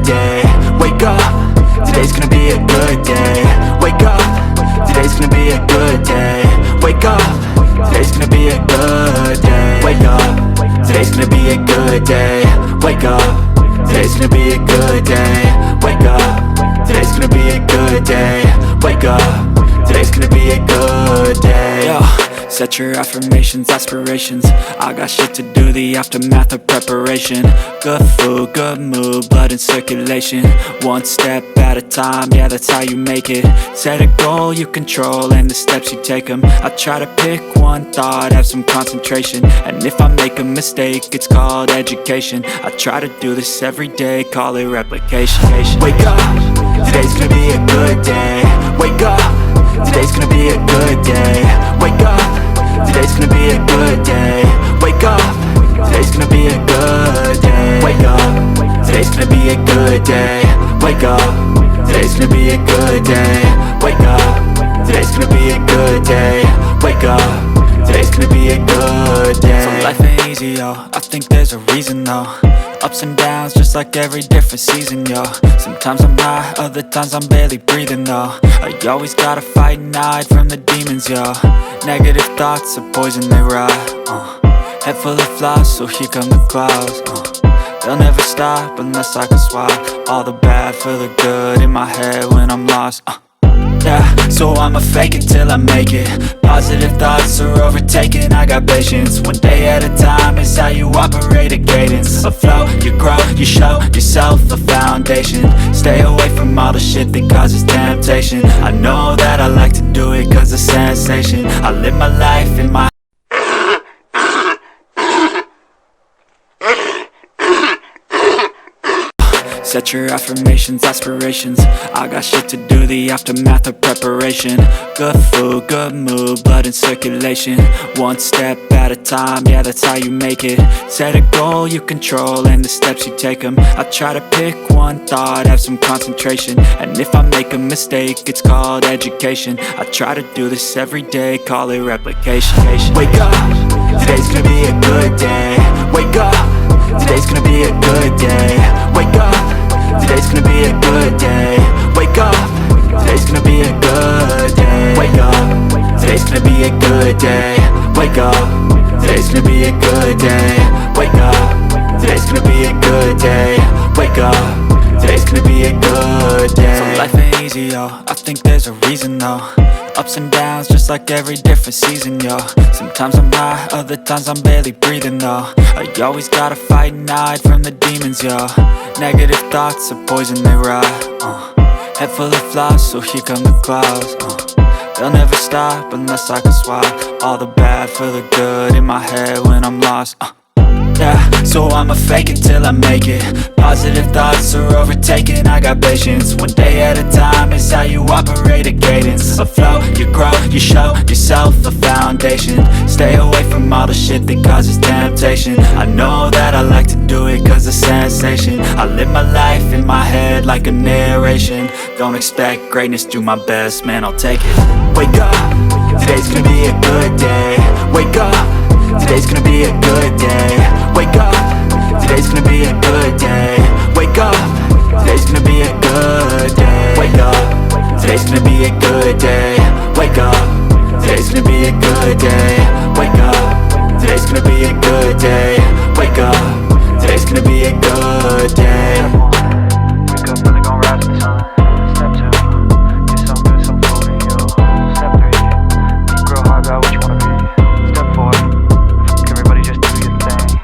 good day. Wake up, today's gonna be a good day. Wake up, today's gonna be a good day. Wake up, today's gonna be a good day. Wake up, today's gonna be a good day. Wake up, today's gonna be a good day. Wake up, today's gonna be a good day. Wake up, today's gonna be a good day. Yo, set your affirmations, aspirations. I got shit to do, the aftermath of preparation. Good food, good mood, blood in circulation. One step at a time, yeah, that's how you make it. Set a goal you control and the steps you take them. I try to pick one thought, have some concentration. And if I make a mistake, it's called education. I try to do this every day, call it replication. Wake up, today's gonna be a good day. Wake up, today's gonna be a good day. Wake up, today's gonna be a good day. Wake up, today's gonna be a good day. Wake up, today's gonna be a good day. Wake up, today's gonna be a good day. Wake up, today's gonna be a good day. Wake up, today's gonna be a good day. So life ain't easy, yo, I think there's a reason though. Ups and downs, just like every different season, yo. Sometimes I'm high, other times I'm barely breathing, though. I always gotta fight and hide from the demons, yo. Negative thoughts are poison, they rot. Head full of flies, so here come the clouds. They'll never stop unless I can swap all the bad for the good in my head when I'm lost. Yeah, so I'ma fake it till I make it. Positive thoughts are overtaken, I got patience. One day at a time is how you operate a cadence. A flow, you grow, you show yourself a foundation. Stay away from all the shit that causes temptation. I know that I like to do it cause it's sensation. I live my life in my set your affirmations, aspirations. I got shit to do, the aftermath of preparation. Good food, good mood, blood in circulation. One step at a time, yeah, that's how you make it. Set a goal you control and the steps you take them. I try to pick one thought, have some concentration. And if I make a mistake, it's called education. I try to do this every day, call it replication. Wake up, today's gonna be a good day. Wake up, today's gonna be a good day. Wake up, today's gonna be a good day. Wake up, today's gonna be a good day. Wake up, today's gonna be a good day. Wake up, today's gonna be a good day. Wake up, today's gonna be a good day. Wake up, today's gonna be a good day. So life ain't easy, yo, I think there's a reason though. Ups and downs, just like every different season, yo. Sometimes I'm high, other times I'm barely breathing, though. I always gotta fight and hide from the demons, yo. Negative thoughts are poison, they rot. Head full of flies, so here come the clouds. They'll never stop unless I can swap all the bad for the good in my head when I'm lost. Yeah, so I'ma fake it till I make it. Positive thoughts are overtaken, I got patience. One day at a time is how you operate a cadence. A flow, you grow, you show yourself a foundation. Stay away from all the shit that causes temptation. I know that I like to do it cause it's sensation. I live my life in my head like a narration. Don't expect greatness, do my best, man, I'll take it. Wake up, today's gonna be a good day. Wake up, today's gonna be a good day. Wake up, today's gonna be a good day. Wake up, today's gonna be a good day. Wake up, today's gonna be a good day. Wake up, today's gonna be a good day. Wake up, today's gonna be a good day. Wake up, today's gonna be a good day. Wake up, really gon' rise to the sun. Step 2, get some good, some food in you. Step 3, think real hard about what you wanna be. Step 4, everybody just do your thing.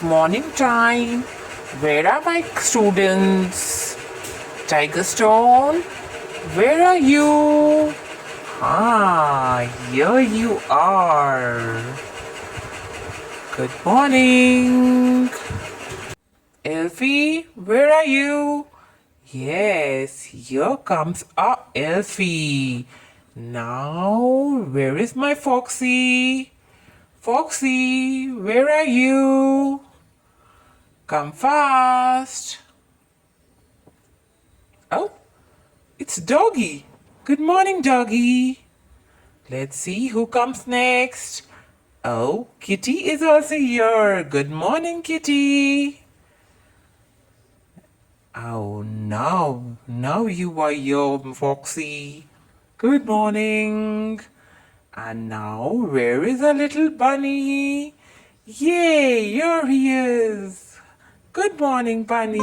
morning time. Where are my students? Tiger Stone, where are you? Here you are. Good morning. Elfie, where are you? Yes, here comes our Elfie. Now, where is my Foxy? Foxy, where are you? Come fast. Oh, it's Doggy. Good morning, Doggy. Let's see who comes next. Oh, Kitty is also here. Good morning, Kitty. Oh, now you are here, Foxy. Good morning. And now, where is our little bunny? Yay, here he is. Good morning, bunny.